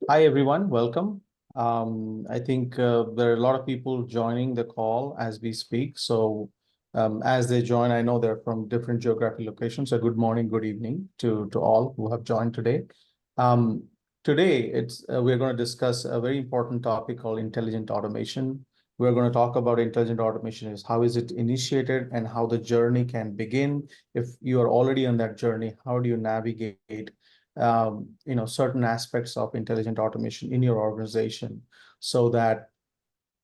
Hi, everyone. Welcome. I think there are a lot of people joining the call as we speak. So as they join, I know they're from different geographic locations. So good morning, good evening to all who have joined today. Um, Today, we're going to discuss a very important topic called intelligent automation. We're going to talk about intelligent automation is how is it initiated and how the journey can begin. If you are already on that journey, how do you navigate certain aspects of intelligent automation in your organization so that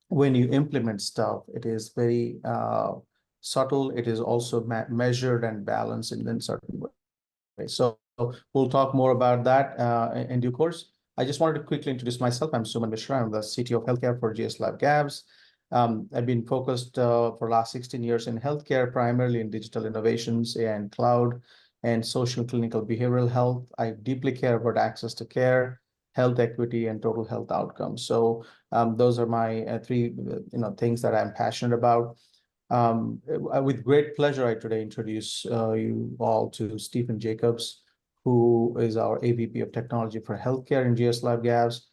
when you implement stuff, it is very subtle. It is also measured and balanced in certain ways. So we'll talk more about that in due course. I just wanted to quickly introduce myself. I'm Suman Mishra. I'm the CTO of Healthcare for GS Lab Gabs. I've been focused for the last 16 years in healthcare, primarily in digital innovations, AI and cloud, and social clinical behavioral health. I deeply care about access to care, health equity, and total health outcomes. So those are my three things that I'm passionate about. With great pleasure, I today introduce you all to Stephen Jacobs, who is our AVP of Technology for Healthcare in GS Lab Gabs.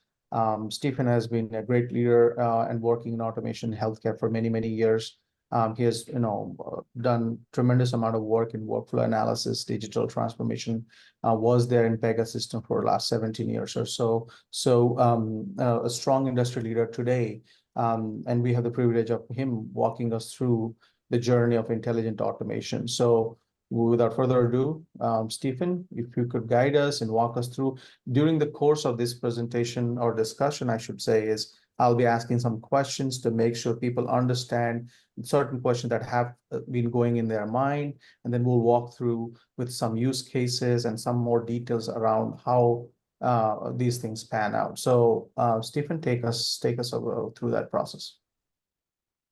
Stephen has been a great leader and working in automation in healthcare for many, many years. He has, done tremendous amount of work in workflow analysis, digital transformation. Was there in Pega system for the last 17 years or so. So a strong industry leader today, and we have the privilege of him walking us through the journey of intelligent automation. So without further ado, Stephen, if you could guide us and walk us through during the course of this presentation or discussion, I should say, is I'll be asking some questions to make sure people understand certain questions that have been going in their mind, and then we'll walk through with some use cases and some more details around how these things pan out. So, Stephen, take us over through that process.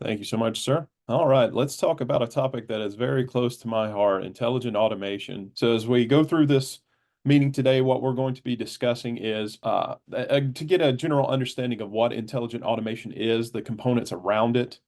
Thank you so much, sir. All right, let's talk about a topic that is very close to my heart, intelligent automation. So as we go through this meeting today, what we're going to be discussing is to get a general understanding of what intelligent automation is, the components around it,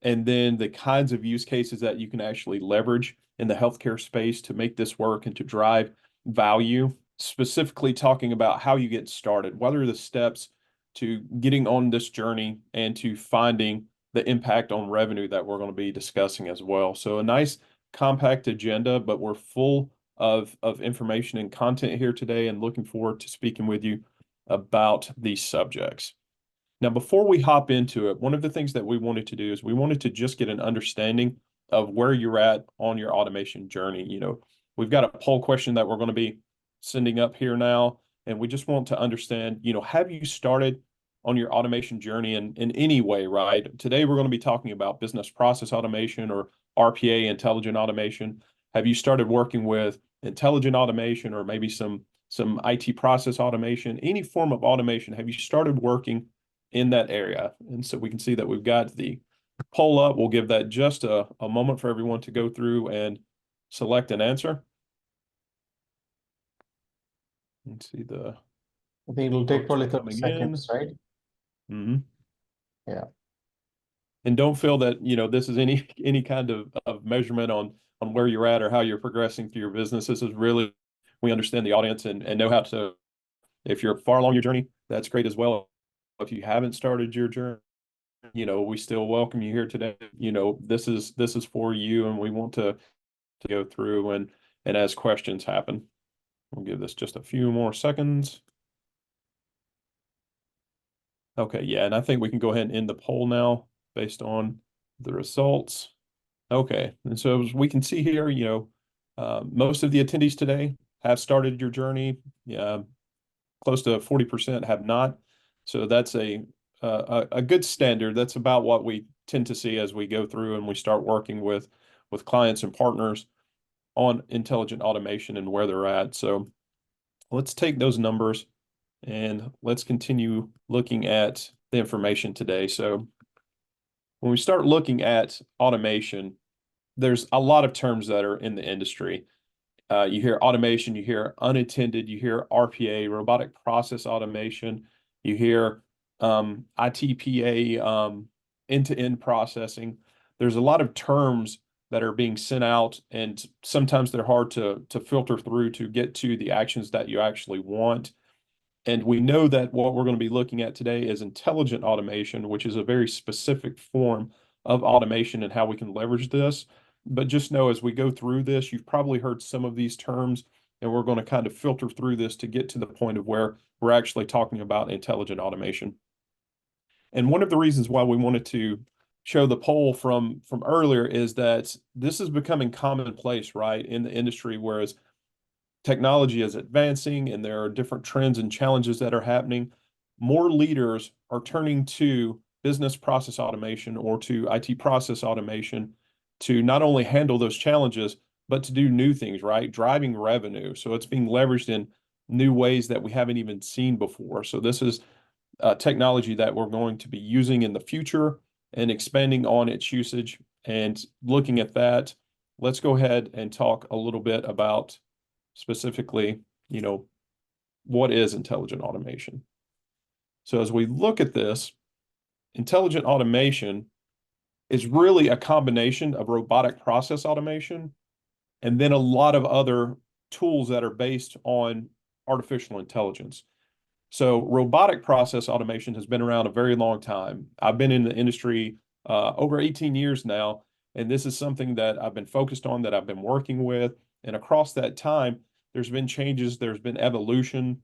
and then the kinds of use cases that you can actually leverage in the healthcare space to make this work and to drive value, specifically talking about how you get started. What are the steps to getting on this journey and to finding the impact on revenue that we're going to be discussing as well. So a nice compact agenda, but we're full of information and content here today and looking forward to speaking with you about these subjects. Now, before we hop into it, one of the things that we wanted to do is we wanted to just get an understanding of where you're at on your automation journey. We've got a poll question that we're going to be sending up here now, and we just want to understand, have you started on your automation journey in any way, right? Today, we're going to be talking about business process automation or RPA, intelligent automation. Have you started working with intelligent automation or maybe some IT process automation, any form of automation? Have you started working in that area? And so we can see that we've got the poll up. We'll give that just a moment for everyone to go through and select an answer. Let's see I think it'll take probably 30 coming seconds, right? in. Yeah. And don't feel that, this is any kind of measurement on where you're at or how you're progressing through your business. This is really, we understand the audience and know how to, if you're far along your journey, that's great as well. If you haven't started your journey, we still welcome you here today. This is for you, and we want to go through and as questions happen. We'll give this just a few more seconds. Okay, yeah, and I think we can go ahead and end the poll now based on the results. Okay, and so as we can see here, most of the attendees today have started your journey. Close to 40% have not. So that's a good standard. That's about what we tend to see as we go through and we start working with clients and partners on intelligent automation and where they're at. So let's take those numbers and let's continue looking at the information today. So when we start looking at automation, there's a lot of terms that are in the industry. You hear automation, you hear unattended, you hear RPA, robotic process automation, you hear ITPA, end-to-end processing. There's a lot of terms that are being sent out, and sometimes they're hard to filter through to get to the actions that you actually want. And we know that what we're going to be looking at today is intelligent automation, which is a very specific form of automation and how we can leverage this. But just know as we go through this, you've probably heard some of these terms, and we're going to kind of filter through this to get to the point of where we're actually talking about intelligent automation. And one of the reasons why we wanted to show the poll from earlier is that this is becoming commonplace, right, in the industry, whereas technology is advancing and there are different trends and challenges that are happening. More leaders are turning to business process automation or to IT process automation to not only handle those challenges, but to do new things, right? Driving revenue. So it's being leveraged in new ways that we haven't even seen before. So this is technology that we're going to be using in the future and expanding on its usage. And looking at that, let's go ahead and talk a little bit about specifically, what is intelligent automation? So as we look at this, intelligent automation is really a combination of robotic process automation and then a lot of other tools that are based on artificial intelligence. So robotic process automation has been around a very long time. I've been in the industry over 18 years now, and this is something that I've been focused on, that I've been working with. And across that time, there's been changes, there's been evolution,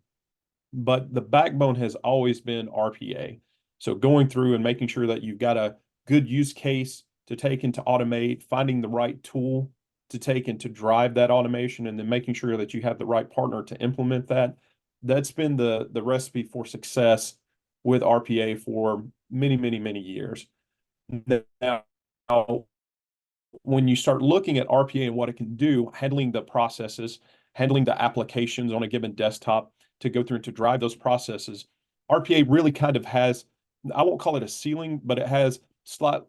but the backbone has always been RPA. So going through and making sure that you've got a good use case to take and to automate, finding the right tool to take and to drive that automation, and then making sure that you have the right partner to implement that. That's been the recipe for success with RPA for many, many, many years. Now, when you start looking at RPA and what it can do, handling the processes, handling the applications on a given desktop to go through and to drive those processes, RPA really kind of has, I won't call it a ceiling, but it has slight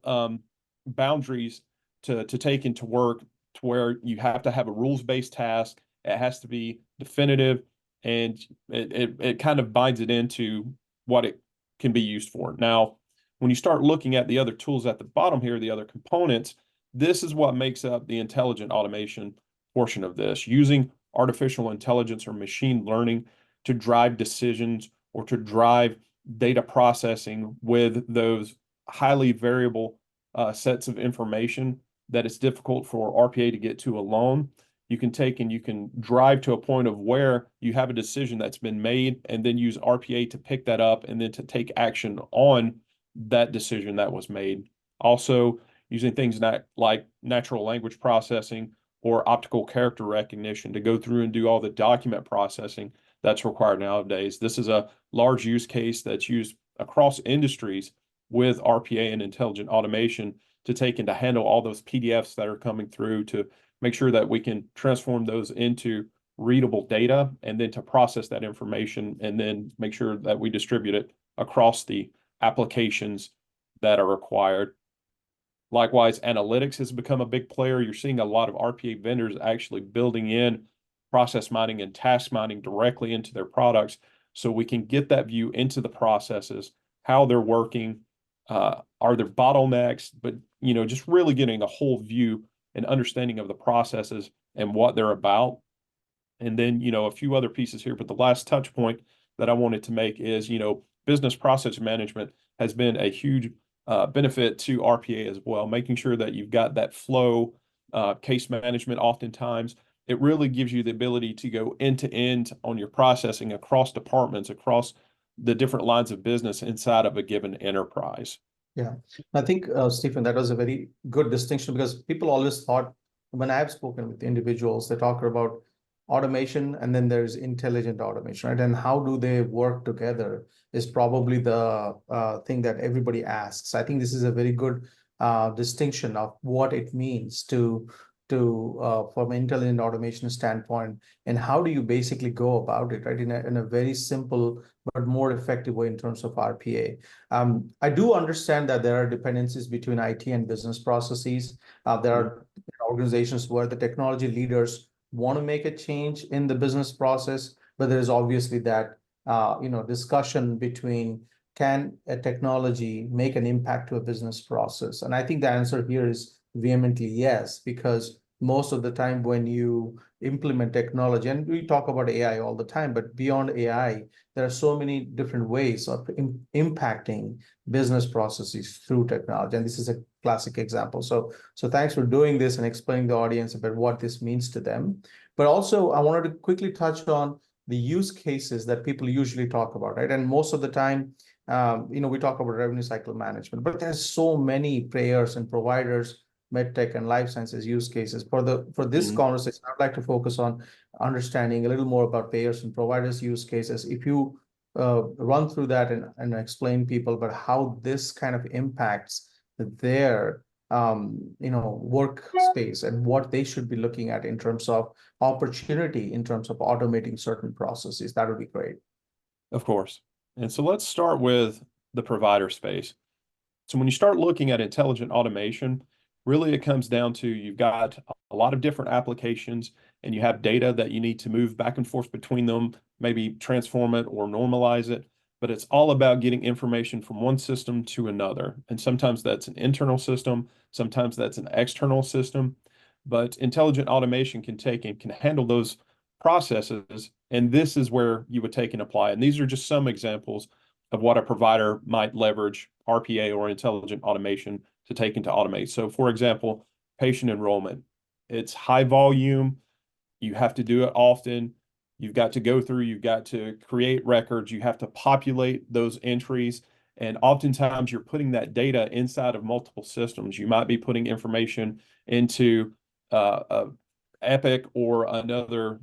boundaries to take into work, to where you have to have a rules-based task. It has to be definitive, and it kind of binds it into what it can be used for. Now, when you start looking at the other tools at the bottom here, the other components, this is what makes up the intelligent automation portion of this, using artificial intelligence or machine learning to drive decisions or to drive data processing with those highly variable sets of information that it's difficult for RPA to get to alone. You can take and you can drive to a point of where you have a decision that's been made, and then use RPA to pick that up and then to take action on that decision that was made. Also, using things like natural language processing or optical character recognition to go through and do all the document processing that's required nowadays. This is a large use case that's used across industries with RPA and intelligent automation to take and to handle all those PDFs that are coming through, to make sure that we can transform those into readable data, and then to process that information and then make sure that we distribute it across the applications that are required. Likewise, analytics has become a big player. You're seeing a lot of RPA vendors actually building in process mining and task mining directly into their products, so we can get that view into the processes, how they're working, are there bottlenecks, but just really getting a whole view and understanding of the processes and what they're about. And then, a few other pieces here, but the last touch point that I wanted to make is, business process management has been a huge benefit to RPA as well, making sure that you've got that flow, case management. Oftentimes, it really gives you the ability to go end to end on your processing across departments, across the different lines of business inside of a given enterprise. Yeah, I think, Stephen, that was a very good distinction, because people always thought, when I've spoken with individuals, they talk about automation and then there's intelligent automation, right? And how do they work together is probably the thing that everybody asks. I think this is a very good distinction of what it means to from an intelligent automation standpoint, and how do you basically go about it, right? In a very simple but more effective way in terms of RPA. I do understand that there are dependencies between IT and business processes. There are organizations where the technology leaders want to make a change in the business process, but there is obviously that discussion between, can a technology make an impact to a business process? And I think the answer here is vehemently yes, because most of the time when you implement technology, and we talk about AI all the time, but beyond AI, there are so many different ways of impacting business processes through technology. And this is a classic example. So thanks for doing this and explaining the audience about what this means to them. But also, I wanted to quickly touch on the use cases that people usually talk about, right? And most of the time, we talk about revenue cycle management, but there's so many players and providers, medtech and life sciences use cases. For this conversation, I'd like to focus on understanding a little more about payers and providers use cases. If you run through that and explain people about how this kind of impacts their workspace and what they should be looking at in terms of opportunity, in terms of automating certain processes, that would be great. Of course. And so let's start with the provider space. So when you start looking at intelligent automation, really it comes down to you've got a lot of different applications and you have data that you need to move back and forth between them, maybe transform it or normalize it. But it's all about getting information from one system to another. And sometimes that's an internal system, sometimes that's an external system. But intelligent automation can take and can handle those processes. And this is where you would take and apply. And these are just some examples of what a provider might leverage RPA or intelligent automation to take and to automate. So for example, patient enrollment, it's high volume. You have to do it often. You've got to go through, you've got to create records, you have to populate those entries. And oftentimes you're putting that data inside of multiple systems. You might be putting information into Epic or another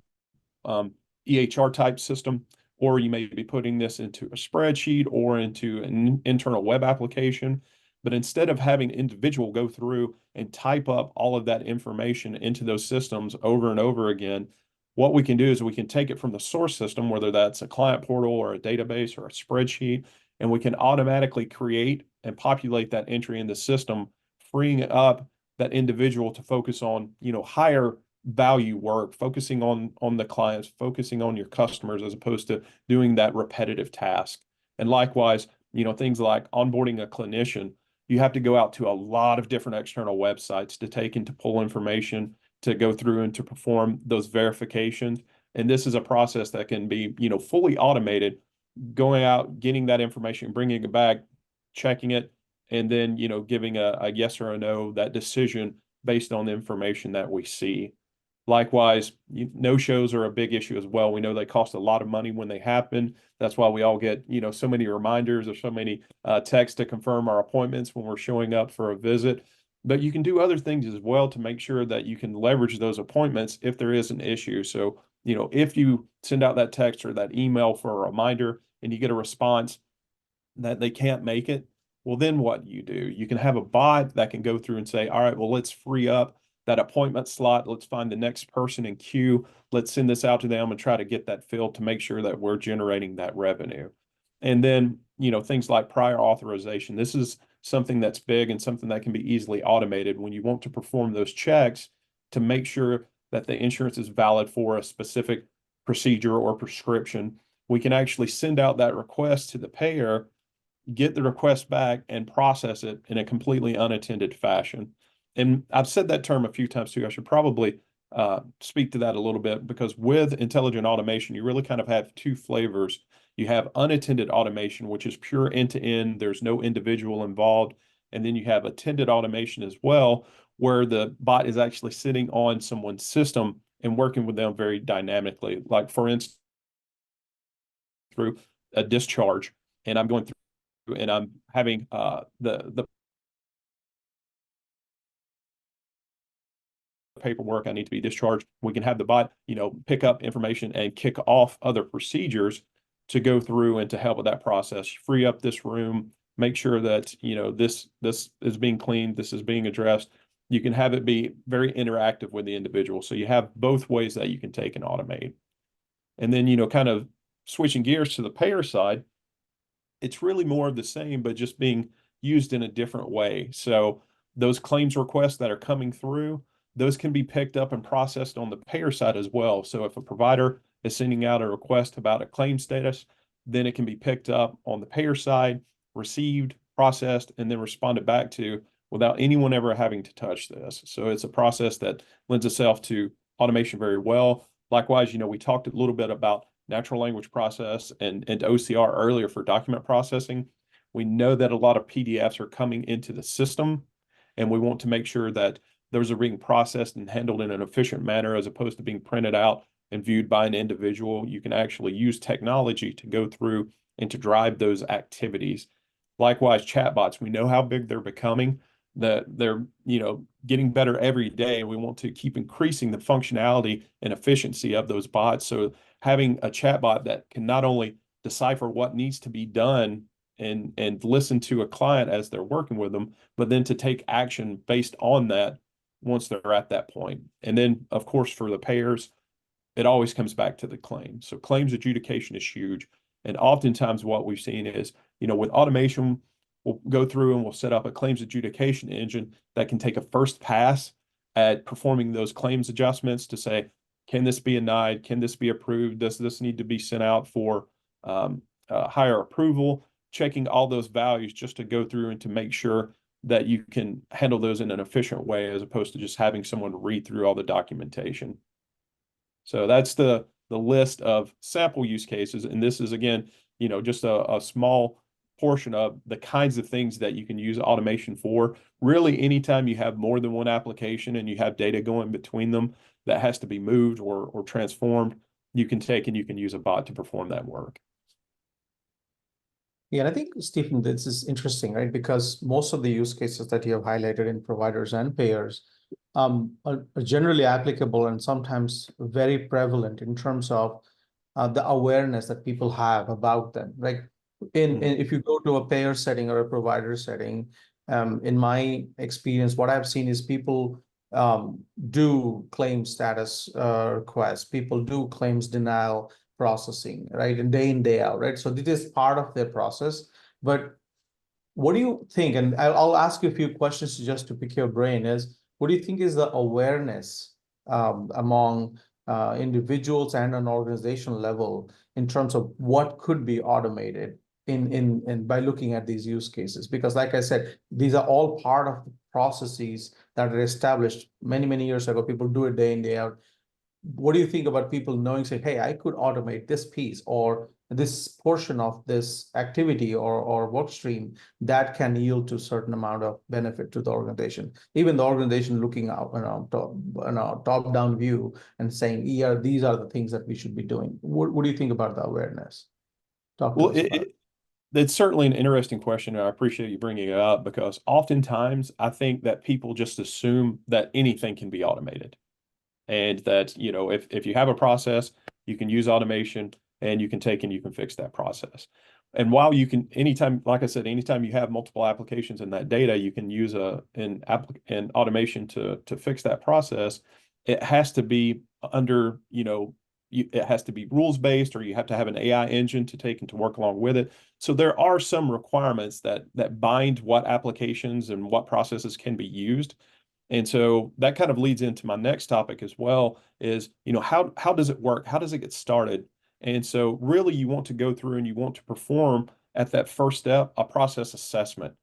EHR type system, or you may be putting this into a spreadsheet or into an internal web application. But instead of having an individual go through and type up all of that information into those systems over and over again, what we can do is we can take it from the source system, whether that's a client portal or a database or a spreadsheet, and we can automatically create and populate that entry in the system, freeing up that individual to focus on, higher value work, focusing on the clients, focusing on your customers, as opposed to doing that repetitive task. And likewise, things like onboarding a clinician, you have to go out to a lot of different external websites to take and to pull information, to go through and to perform those verifications. And this is a process that can be, fully automated, going out, getting that information, bringing it back, checking it, and then, giving a yes or a no, that decision based on the information that we see. Likewise, no-shows are a big issue as well. We know they cost a lot of money when they happen. That's why we all get, so many reminders or so many texts to confirm our appointments when we're showing up for a visit. But you can do other things as well to make sure that you can leverage those appointments if there is an issue. So, if you send out that text or that email for a reminder and you get a response that they can't make it, well, then what do? You can have a bot that can go through and say, all right, well, let's free up that appointment slot. Let's find the next person in queue. Let's send this out to them and try to get that filled to make sure that we're generating that revenue. And then, things like prior authorization. This is something that's big and something that can be easily automated when you want to perform those checks to make sure that the insurance is valid for a specific procedure or prescription. We can actually send out that request to the payer, get the request back, and process it in a completely unattended fashion. And I've said that term a few times too. I should probably speak to that a little bit, because with intelligent automation, you really kind of have two flavors. You have unattended automation, which is pure end-to-end. There's no individual involved. And then you have attended automation as well, where the bot is actually sitting on someone's system and working with them very dynamically. Like, for instance, through a discharge, and I'm going through and I'm having the paperwork, I need to be discharged. We can have the bot, pick up information and kick off other procedures to go through and to help with that process. Free up this room, make sure that, this is being cleaned, this is being addressed. You can have it be very interactive with the individual. So you have both ways that you can take and automate. And then, kind of switching gears to the payer side, it's really more of the same, but just being used in a different way. So those claims requests that are coming through, those can be picked up and processed on the payer side as well. So if a provider is sending out a request about a claim status, then it can be picked up on the payer side, received, processed, and then responded back to without anyone ever having to touch this. So it's a process that lends itself to automation very well. Likewise, we talked a little bit about natural language process and OCR earlier for document processing. We know that a lot of PDFs are coming into the system, and we want to make sure that those are being processed and handled in an efficient manner as opposed to being printed out and viewed by an individual. You can actually use technology to go through and to drive those activities. Likewise, chatbots, we know how big they're becoming, that they're, getting better every day. And we want to keep increasing the functionality and efficiency of those bots. So having a chatbot that can not only decipher what needs to be done and listen to a client as they're working with them, but then to take action based on that once they're at that point. And then, of course, for the payers, it always comes back to the claim. So claims adjudication is huge. And oftentimes what we've seen is, with automation, we'll go through and we'll set up a claims adjudication engine that can take a first pass at performing those claims adjustments to say, can this be denied? Can this be approved? Does this need to be sent out for higher approval? Checking all those values just to go through and to make sure that you can handle those in an efficient way as opposed to just having someone read through all the documentation. So that's the list of sample use cases. And this is, again, just a small portion of the kinds of things that you can use automation for. Really, anytime you have more than one application and you have data going between them that has to be moved or transformed, you can take and you can use a bot to perform that work. Yeah, and I think, Stephen, this is interesting, right? Because most of the use cases that you have highlighted in providers and payers are generally applicable and sometimes very prevalent in terms of the awareness that people have about them. Like if you go to a payer setting or a provider setting, in my experience, what I've seen is people do claim status requests, people do claims denial processing, right? And day in, day out, right? So this is part of their process. But what do you think? And I'll ask you a few questions just to pick your brain is, what do you think is the awareness among individuals and an organizational level in terms of what could be automated in by looking at these use cases? Because like I said, these are all part of the processes that are established many, many years ago. People do it day in, day out. What do you think about people knowing, say, hey, I could automate this piece or this portion of this activity or work stream that can yield to a certain amount of benefit to the organization, even the organization looking out, top-down view and saying, yeah, these are the things that we should be doing. What do you think about the awareness? Talk to us about it. It's certainly an interesting question, and I appreciate you bringing it up because oftentimes I think that people just assume that anything can be automated. And that, if you have a process, you can use automation and you can take and you can fix that process. And while you can, anytime, like I said, anytime you have multiple applications in that data, you can use an automation to fix that process. It has to be under, it has to be rules-based, or you have to have an AI engine to take and to work along with it. So there are some requirements that bind what applications and what processes can be used. And so that kind of leads into my next topic as well is, how does it work? How does it get started? And so really you want to go through and you want to perform at that first step, a process assessment,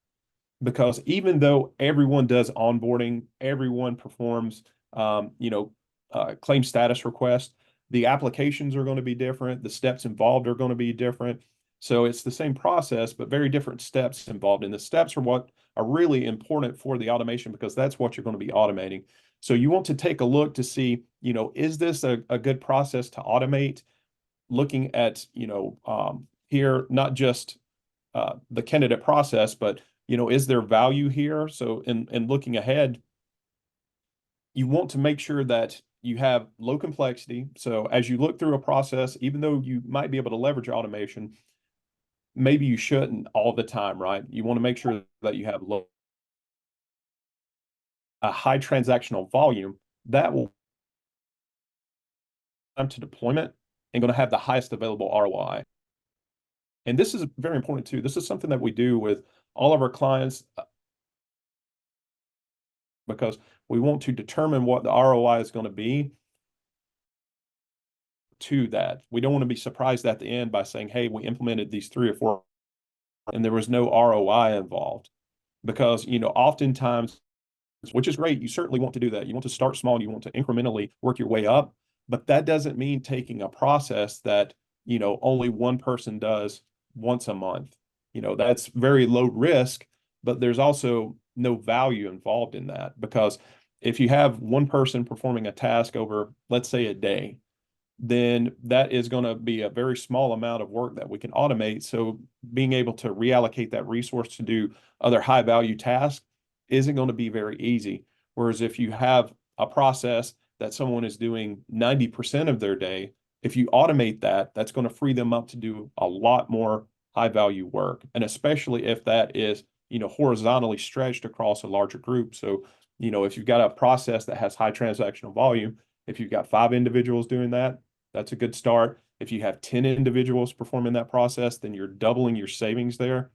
because even though everyone does onboarding, everyone performs, claim status request, the applications are going to be different. The steps involved are going to be different. So it's the same process, but very different steps involved. And the steps are what are really important for the automation because that's what you're going to be automating. So you want to take a look to see, is this a good process to automate? Looking at, here, not just the candidate process, but, is there value here? So in looking ahead, you want to make sure that you have low complexity. So as you look through a process, even though you might be able to leverage automation, maybe you shouldn't all the time, right? You want to make sure that you have a high transactional volume that will come to deployment and going to have the highest available ROI. And this is very important too. This is something that we do with all of our clients because we want to determine what the ROI is going to be to that. We don't want to be surprised at the end by saying, hey, we implemented these 3 or 4 and there was no ROI involved. because, oftentimes, which is great, you certainly want to do that. You want to start small, you want to incrementally work your way up, but that doesn't mean taking a process that, only one person does once a month. That's very low risk, but there's also no value involved in that, because if you have one person performing a task over, let's say, a day, then that is going to be a very small amount of work that we can automate. So being able to reallocate that resource to do other high value tasks isn't going to be very easy. Whereas if you have a process that someone is doing 90% of their day, if you automate that, that's going to free them up to do a lot more high value work. And especially if that is, horizontally stretched across a larger group. So, if you've got a process that has high transactional volume, if you've got 5 individuals doing that, that's a good start. If you have 10 individuals performing that process, then you're doubling your savings there.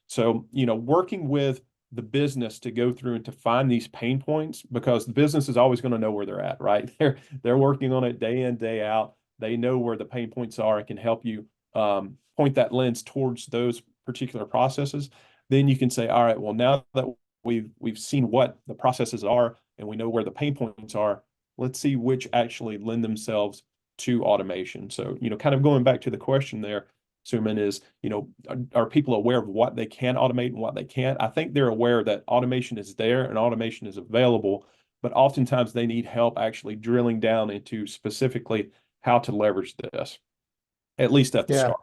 So, working with the business to go through and to find these pain points, because the business is always going to know where they're at, right? They're working on it day in, day out. They know where the pain points are and can help you point that lens towards those particular processes. Then you can say, all right, well, now that we've seen what the processes are and we know where the pain points are, let's see which actually lend themselves to automation. So, kind of going back to the question there, Suman, is, are people aware of what they can automate and what they can't? I think they're aware that automation is there and automation is available, but oftentimes they need help actually drilling down into specifically how to leverage this, at least at the Yeah. start.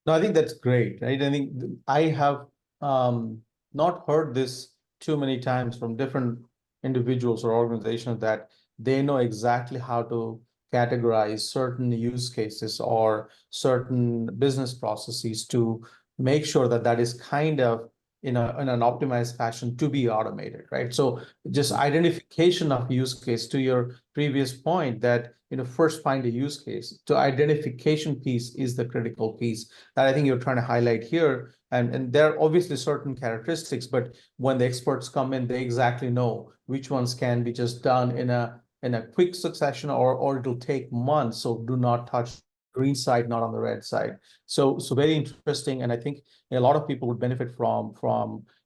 No, I think that's great, right? I think I have not heard this too many times from different individuals or organizations that they know exactly how to categorize certain use cases or certain business processes to make sure that that is kind of in an optimized fashion to be automated, right? So just identification of use case, to your previous point, that first find a use case. To identification piece is the critical piece that I think you're trying to highlight here. And there are obviously certain characteristics, but when the experts come in, they exactly know which ones can be just done in a quick succession, or it'll take months. So do not touch green side, not on the red side. So very interesting. And I think a lot of people would benefit from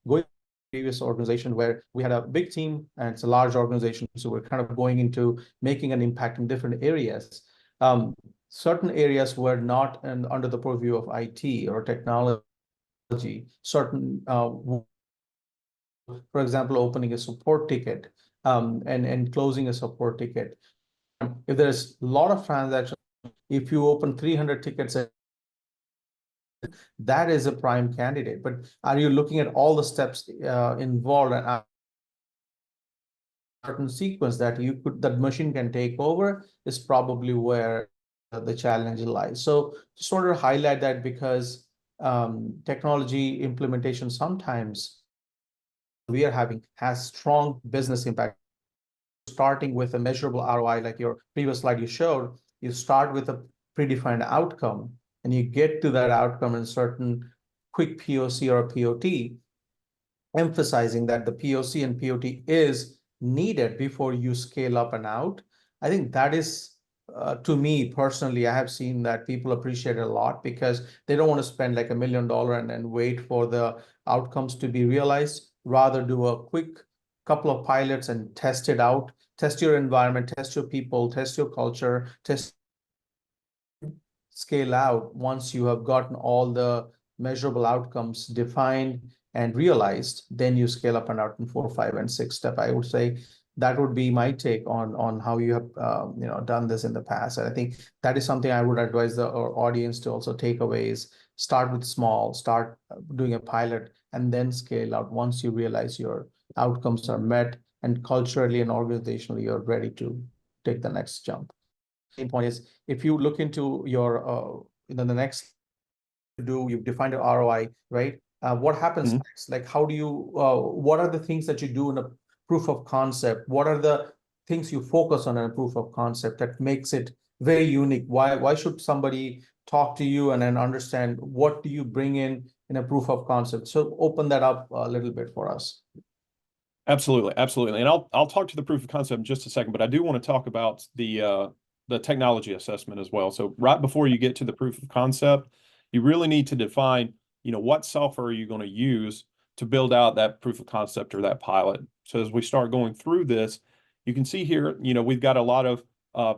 going to previous organization where we had a big team and it's a large organization. So we're kind of going into making an impact in different areas. Certain areas were not under the purview of IT or technology. Certain, for example, opening a support ticket and closing a support ticket. If there's a lot of transactions, if you open 300 tickets, that is a prime candidate. But are you looking at all the steps involved and certain sequence that that machine can take over is probably where the challenge lies. So just wanted to highlight that because technology implementation sometimes we are having has strong business impact. Starting with a measurable ROI, like your previous slide you showed, you start with a predefined outcome and you get to that outcome in certain quick POC or POT, emphasizing that the POC and POT is needed before you scale up and out. I think that is, to me personally, I have seen that people appreciate it a lot because they don't want to spend like $1 million and wait for the outcomes to be realized. Rather do a quick couple of pilots and test it out, test your environment, test your people, test your culture, scale out once you have gotten all the measurable outcomes defined and realized, then you scale up and out in 4, 5, and 6 step. I would say that would be my take on how you have done this in the past. And I think that is something I would advise the audience to also take away is start with small, start doing a pilot, and then scale out once you realize your outcomes are met and culturally and organizationally you're ready to take the next jump. The point is, if you look into your the next you've defined an ROI, right? What happens next? Like, how do you what are the things that you do in a proof of concept? What are the things you focus on in a proof of concept that makes it very unique? Why should somebody talk to you and then understand what do you bring in a proof of concept? So open that up a little bit for us. Absolutely, absolutely. And I'll talk to the proof of concept in just a second, but I do want to talk about the technology assessment as well. So right before you get to the proof of concept, you really need to define, what software are you going to use to build out that proof of concept or that pilot. So as we start going through this, you can see here, we've got a lot of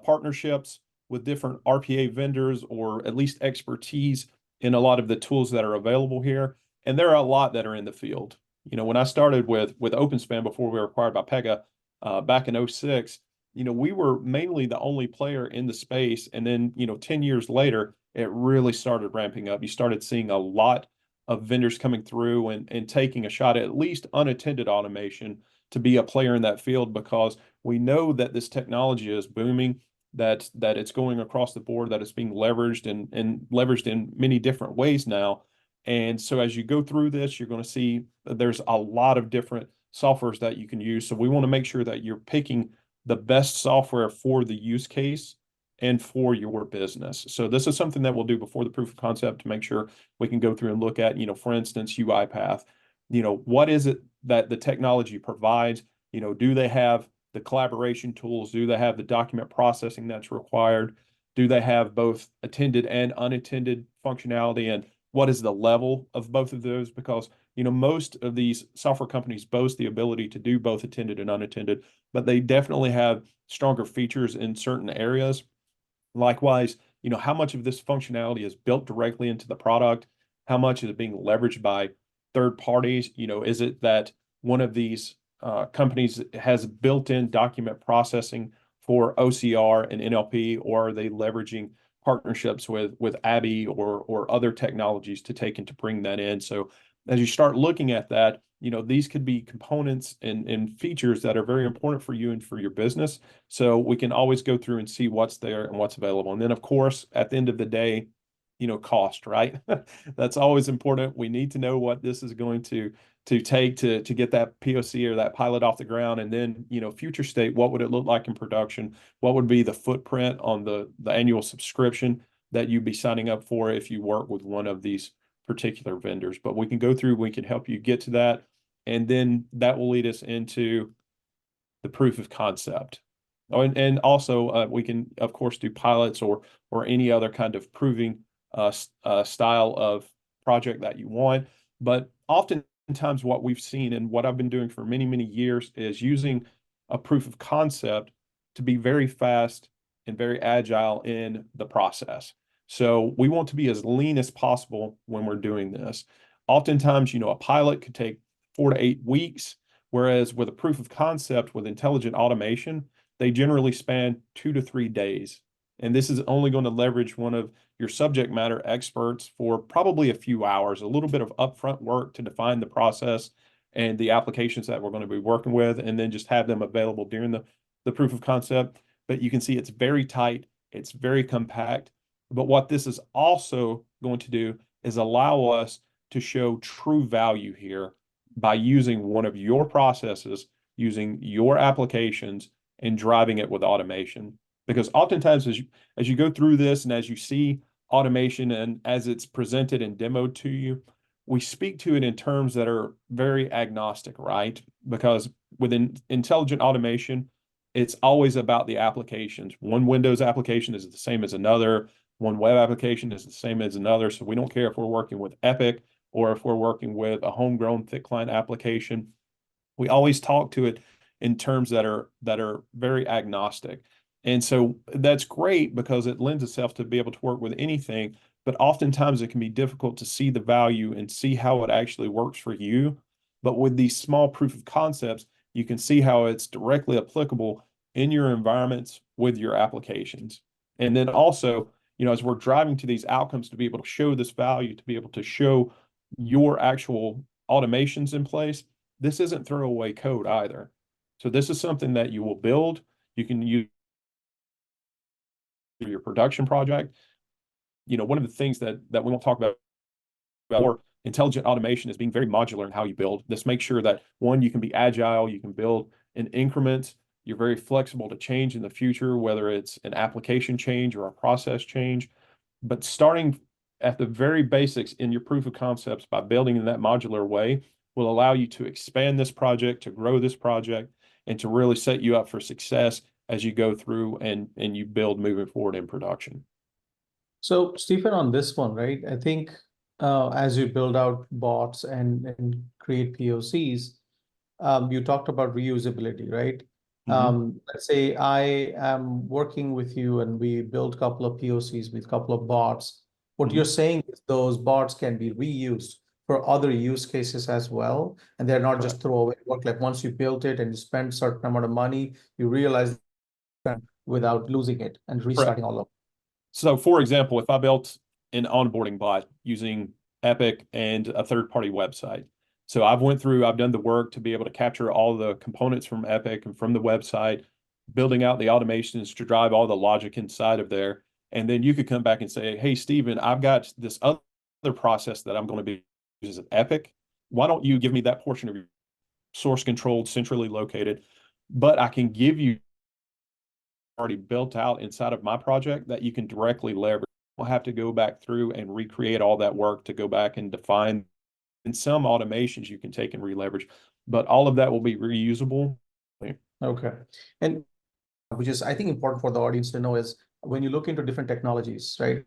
partnerships with different RPA vendors, or at least expertise in a lot of the tools that are available here. And there are a lot that are in the field. When I started with OpenSpan before we were acquired by Pega back in 06, we were mainly the only player in the space. And then, 10 years later, it really started ramping up. You started seeing a lot of vendors coming through and taking a shot at least unattended automation to be a player in that field, because we know that this technology is booming, that it's going across the board, that it's being leveraged and leveraged in many different ways now. And so as you go through this, you're going to see that there's a lot of different softwares that you can use. So we want to make sure that you're picking the best software for the use case and for your business. So this is something that we'll do before the proof of concept to make sure we can go through and look at, for instance, UiPath. What is it that the technology provides? Do they have the collaboration tools? Do they have the document processing that's required? Do they have both attended and unattended functionality? And what is the level of both of those? Because, most of these software companies boast the ability to do both attended and unattended, but they definitely have stronger features in certain areas. Likewise, how much of this functionality is built directly into the product? How much is being leveraged by third parties? Is it that one of these companies has built-in document processing for OCR and NLP, or are they leveraging partnerships with Abby or other technologies to take and to bring that in? So as you start looking at that, these could be components and features that are very important for you and for your business. So we can always go through and see what's there and what's available. And then, of course, at the end of the day, cost, right? That's always important. We need to know what this is going to take to get that POC or that pilot off the ground. And then, future state, what would it look like in production? What would be the footprint on the annual subscription that you'd be signing up for if you work with one of these particular vendors? But we can go through, we can help you get to that. And then that will lead us into the proof of concept. Oh, and also we can, of course, do pilots or any other kind of proving style of project that you want. But oftentimes what we've seen and what I've been doing for many, many years is using a proof of concept to be very fast and very agile in the process. So we want to be as lean as possible when we're doing this. Oftentimes, a pilot could take 4 to 8 weeks, whereas with a proof of concept with intelligent automation, they generally span 2 to 3 days. And this is only going to leverage one of your subject matter experts for probably a few hours, a little bit of upfront work to define the process and the applications that we're going to be working with, and then just have them available during the proof of concept. But you can see it's very tight, it's very compact. But what this is also going to do is allow us to show true value here by using one of your processes, using your applications, and driving it with automation. Because oftentimes as you go through this and as you see automation and as it's presented and demoed to you, we speak to it in terms that are very agnostic, right? Because within intelligent automation, it's always about the applications. One Windows application is the same as another. One web application is the same as another. So we don't care if we're working with Epic or if we're working with a homegrown thick client application. We always talk to it in terms that are very agnostic. And so that's great because it lends itself to be able to work with anything, but oftentimes it can be difficult to see the value and see how it actually works for you. But with these small proof of concepts, you can see how it's directly applicable in your environments with your applications. And then also, as we're driving to these outcomes to be able to show this value, to be able to show your actual automations in place, this isn't throwaway code either. So this is something that you will build. You can use your production project. One of the things that we won't talk about or intelligent automation is being very modular in how you build. This makes sure that, one, you can be agile, you can build in increments, you're very flexible to change in the future, whether it's an application change or a process change. But starting at the very basics in your proof of concepts by building in that modular way will allow you to expand this project, to grow this project, and to really set you up for success as you go through and you build moving forward in production. So, Stephen, on this one, right? I think as you build out bots and create POCs, you talked about reusability, right? Mhm. Let's say I am working with you and we build a couple of POCs with a couple of bots. What you're Mhm. saying is those bots can be reused for other use cases as well, and they're not just Correct. throwaway work. Like once you built it and you spend a certain amount of money, you realize without losing it and Correct. restarting all over. So, for example, if I built an onboarding bot using Epic and a third-party website, so I've done the work to be able to capture all the components from Epic and from the website, building out the automations to drive all the logic inside of there. And then you could come back and say, hey, Stephen, I've got this other process that I'm going to be using Epic. Why don't you give me that portion of your source controlled, centrally located, but I can give you already built out inside of my project that you can directly leverage. We'll have to go back through and recreate all that work to go back and define. And some automations you can take and re-leverage, but all of that will be reusable. Okay. And which is, I think, important for the audience to know is when you look into different technologies, right?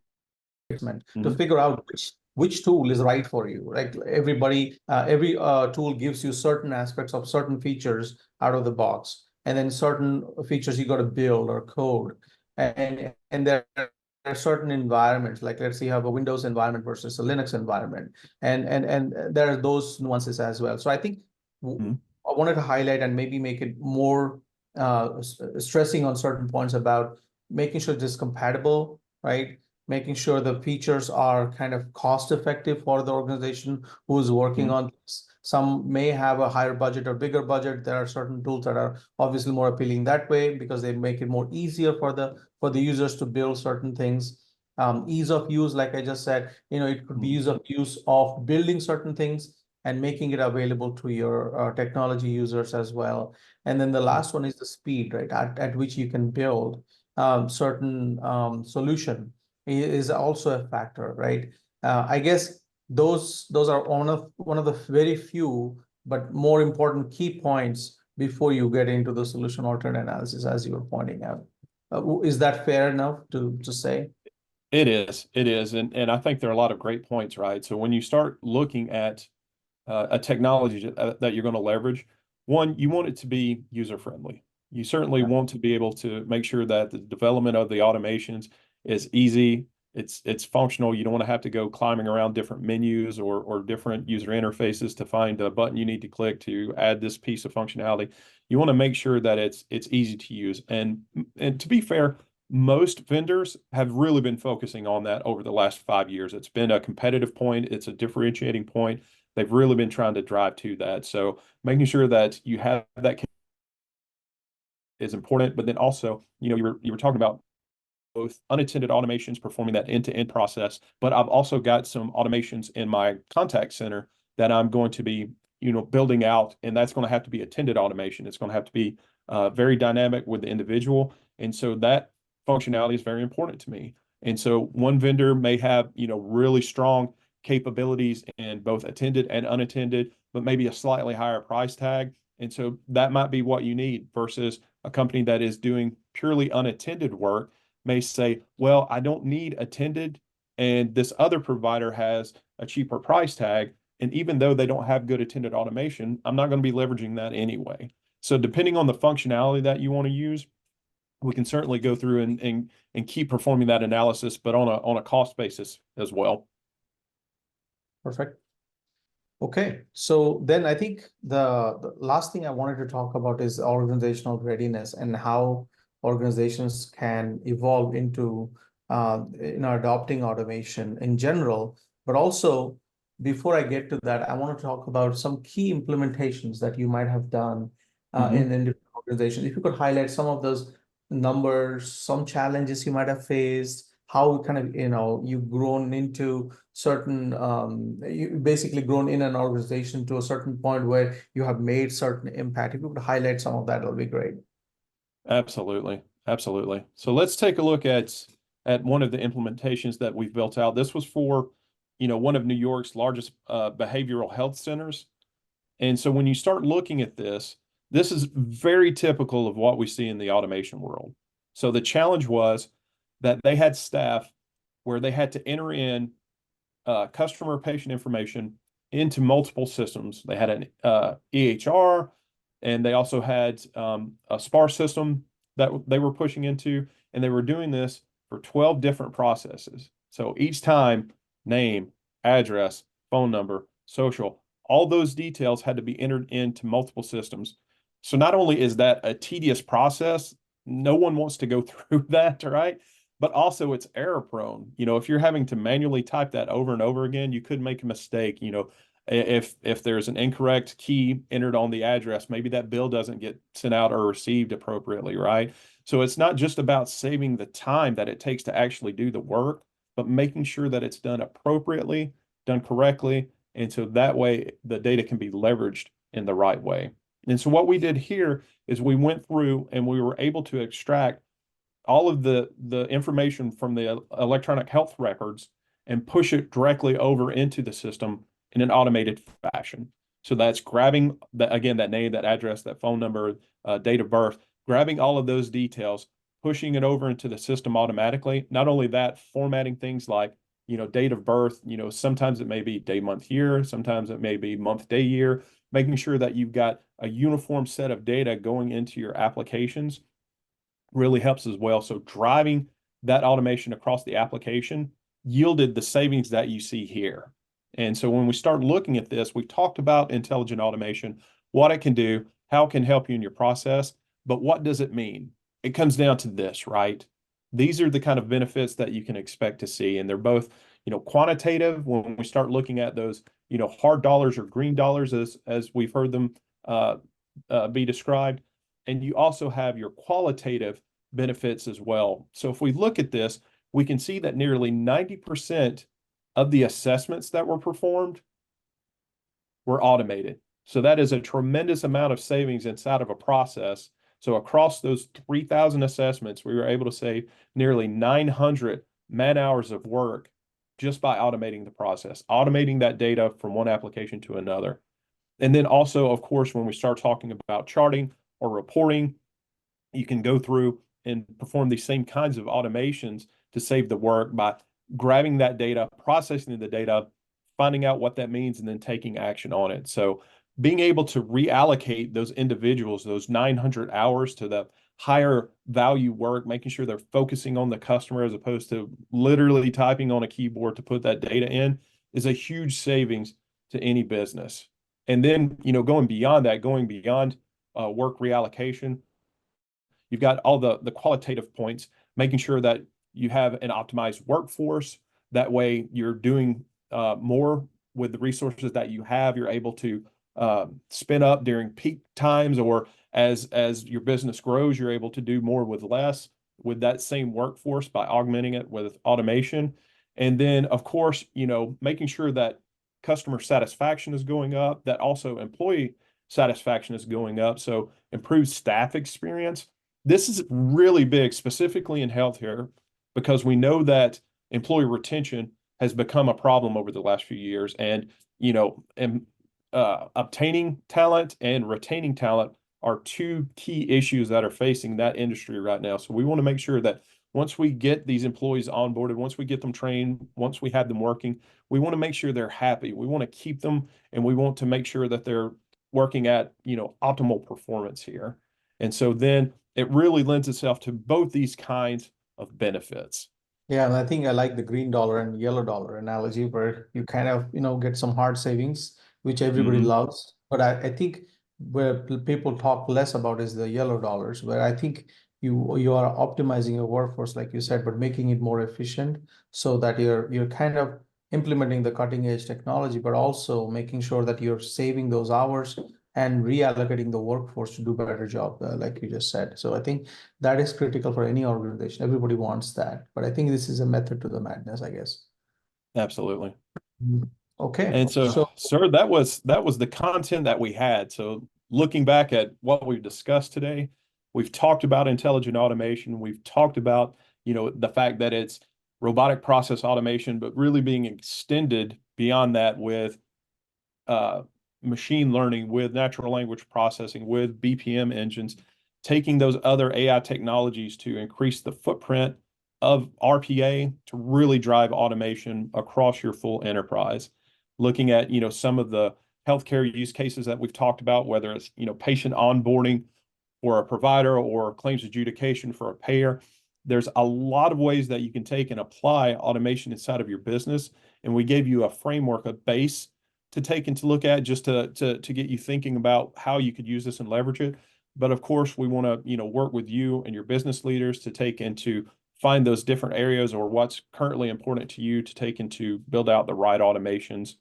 To Mhm. figure out which tool is right for you. Like every tool gives you certain aspects of certain features out of the box, and then certain features you got to build or code. And there are certain environments, like let's say you have a Windows environment versus a Linux environment, and there are those nuances as well. So I think Mhm. I wanted to highlight and maybe make it more stressing on certain points about making sure it is compatible, right? Making sure the features are kind of cost effective for the organization who's working Mhm. on this. Some may have a higher budget or bigger budget. There are certain tools that are obviously more appealing that way because they make it more easier for the users to build certain things. Ease of use, like I just said, it could be Mhm. use of building certain things and making it available to your technology users as well. And then the last one is the speed, right, at which you can build certain solution is also a factor, right? I guess those are one of the very few but more important key points before you get into the solution alternate analysis, as you were pointing out. Is that fair enough to say? It is, and I think there are a lot of great points, right? So when you start looking at a technology that you're going to leverage, one, you want it to be user friendly. You certainly Yeah. want to be able to make sure that the development of the automations is easy. It's functional. You don't want to have to go climbing around different menus or different user interfaces to find a button you need to click to add this piece of functionality. You want to make sure that it's easy to use. And to be fair, most vendors have really been focusing on that over the last 5 years. It's been a competitive point. It's a differentiating point. They've really been trying to drive to that. So making sure that you have that is important. But then also, you were talking about both unattended automations performing that end-to-end process, but I've also got some automations in my contact center that I'm going to be, building out, and that's going to have to be attended automation. It's going to have to be very dynamic with the individual, and so that functionality is very important to me. And so one vendor may have, really strong capabilities in both attended and unattended, but maybe a slightly higher price tag. And so that might be what you need versus a company that is doing purely unattended work may say, well, I don't need attended, and this other provider has a cheaper price tag. And even though they don't have good attended automation, I'm not going to be leveraging that anyway. So depending on the functionality that you want to use, we can certainly go through and keep performing that analysis, but on a cost basis as well. Perfect. Okay, so then I think the last thing I wanted to talk about is organizational readiness and how organizations can evolve into adopting automation in general. But also, before I get to that, I want to talk about some key implementations that you might have done Mhm. in different organizations. If you could highlight some of those numbers, some challenges you might have faced, how kind of you've grown into certain you basically grown in an organization to a certain point where you have made certain impact. If you could highlight some of that, that'll be great. Absolutely. Absolutely. So let's take a look at one of the implementations that we've built out. This was for, one of New York's largest behavioral health centers. And so when you start looking at this is very typical of what we see in the automation world. So the challenge was that they had staff where they had to enter in customer patient information into multiple systems. They had an EHR, and they also had a SPAR system that they were pushing into, and they were doing this for 12 different processes. So each time, name, address, phone number, social, all those details had to be entered into multiple systems. So not only is that a tedious process, no one wants to go through that, right? But also it's error prone. If you're having to manually type that over and over again, you could make a mistake. If there's an incorrect key entered on the address, maybe that bill doesn't get sent out or received appropriately, right? So it's not just about saving the time that it takes to actually do the work, but making sure that it's done appropriately, done correctly, and so that way the data can be leveraged in the right way. And so what we did here is we went through and we were able to extract all of the information from the electronic health records and push it directly over into the system in an automated fashion. So that's grabbing again, that name, that address, that phone number, date of birth, grabbing all of those details, pushing it over into the system automatically. Not only that, formatting things like, date of birth, sometimes it may be day, month, year, sometimes it may be month, day, year, making sure that you've got a uniform set of data going into your applications really helps as well. So driving that automation across the application yielded the savings that you see here. And so when we start looking at this, we've talked about intelligent automation, what it can do, how it can help you in your process, but what does it mean? It comes down to this, right? These are the kind of benefits that you can expect to see. And they're both, quantitative when we start looking at those, hard dollars or green dollars as we've heard them be described. And you also have your qualitative benefits as well. So if we look at this, we can see that nearly 90% of the assessments that were performed were automated. So that is a tremendous amount of savings inside of a process. So across those 3,000 assessments, we were able to save nearly 900 man hours of work just by automating the process, automating that data from one application to another. And then also, of course, when we start talking about charting or reporting, you can go through and perform these same kinds of automations to save the work by grabbing that data, processing the data, finding out what that means, and then taking action on it. So being able to reallocate those individuals, those 900 hours to the higher value work, making sure they're focusing on the customer as opposed to literally typing on a keyboard to put that data in, is a huge savings to any business. And then, going beyond that, going beyond work reallocation, you've got all the qualitative points, making sure that you have an optimized workforce. That way you're doing more with the resources that you have. You're able to spin up during peak times, or as your business grows, you're able to do more with less with that same workforce by augmenting it with automation. And then, of course, making sure that customer satisfaction is going up, that also employee satisfaction is going up. So improved staff experience. This is really big, specifically in healthcare, because we know that employee retention has become a problem over the last few years. And, obtaining talent and retaining talent are two key issues that are facing that industry right now. So we want to make sure that once we get these employees onboarded, once we get them trained, once we have them working, we want to make sure they're happy. We want to keep them, and we want to make sure that they're working at, optimal performance here. And so then it really lends itself to both these kinds of benefits. Yeah, and I think I like the green dollar and yellow dollar analogy where you kind of, get some hard savings, which everybody loves. But I think where people talk less about is the yellow dollars, where I think you are optimizing your workforce, like you said, but making it more efficient so that you're kind of implementing the cutting edge technology, but also making sure that you're saving those hours and reallocating the workforce to do a better job, like you just said. So I think that is critical for any organization. Everybody wants that, but I think this is a method to the madness, I guess. Absolutely. Okay. And so, sir, that was the content that we had. So looking back at what we've discussed today, we've talked about intelligent automation. We've talked about, the fact that it's robotic process automation, but really being extended beyond that with machine learning, with natural language processing, with BPM engines, taking those other AI technologies to increase the footprint of RPA to really drive automation across your full enterprise. Looking at, some of the healthcare use cases that we've talked about, whether it's, patient onboarding for a provider or claims adjudication for a payer. There's a lot of ways that you can take and apply automation inside of your business. And we gave you a framework, a base to take and to look at just to get you thinking about how you could use this and leverage it. But of course, we want to, work with you and your business leaders to take and to find those different areas or what's currently important to you to take and to build out the right automations.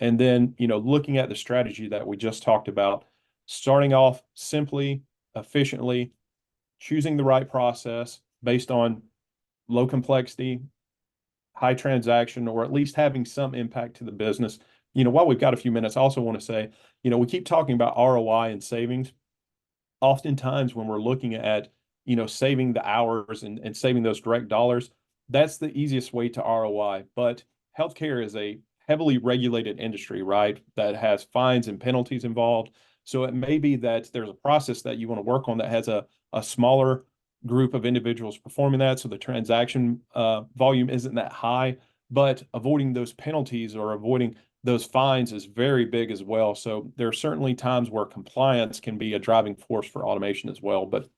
And then, looking at the strategy that we just talked about, starting off simply, efficiently, choosing the right process based on low complexity, high transaction, or at least having some impact to the business. While we've got a few minutes, I also want to say, we keep talking about ROI and savings. Oftentimes when we're looking at, saving the hours and saving those direct dollars, that's the easiest way to ROI. But healthcare is a heavily regulated industry, right? That has fines and penalties involved. So it may be that there's a process that you want to work on that has a smaller group of individuals performing that. So the transaction volume isn't that high, but avoiding those penalties or avoiding those fines is very big as well. So there are certainly times where compliance can be a driving force for automation as well. But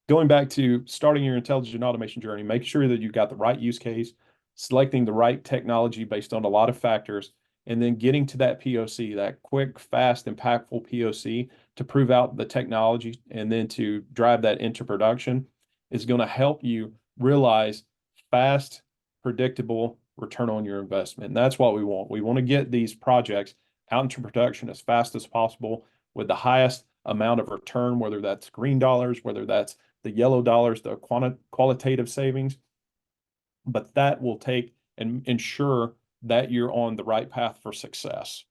going back to starting your intelligent automation journey, make sure that you've got the right use case, selecting the right technology based on a lot of factors, and then getting to that POC, that quick, fast, impactful POC to prove out the technology and then to drive that into production is going to help you realize fast, predictable return on your investment. And that's what we want. We want to get these projects out into production as fast as possible with the highest amount of return, whether that's green dollars, whether that's the yellow dollars, the qualitative savings. But that will take and ensure that you're on the right path for success.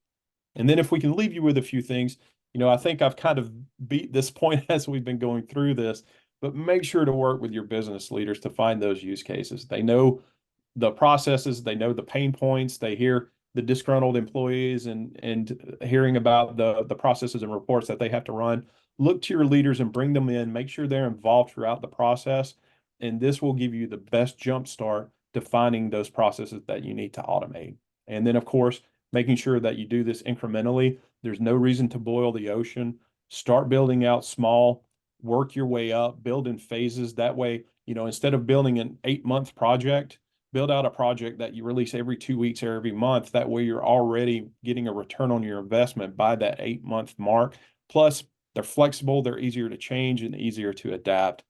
And then if we can leave you with a few things, I think I've kind of beat this point as we've been going through this, but make sure to work with your business leaders to find those use cases. They know the processes, they know the pain points, they hear the disgruntled employees and hearing about the processes and reports that they have to run. Look to your leaders and bring them in, make sure they're involved throughout the process. And this will give you the best jump start to finding those processes that you need to automate. And then, of course, making sure that you do this incrementally. There's no reason to boil the ocean. Start building out small, work your way up, build in phases. That way, instead of building an 8-month project, build out a project that you release every 2 weeks or every month. That way you're already getting a return on your investment by that 8-month mark. Plus, they're flexible, they're easier to change and easier to adapt.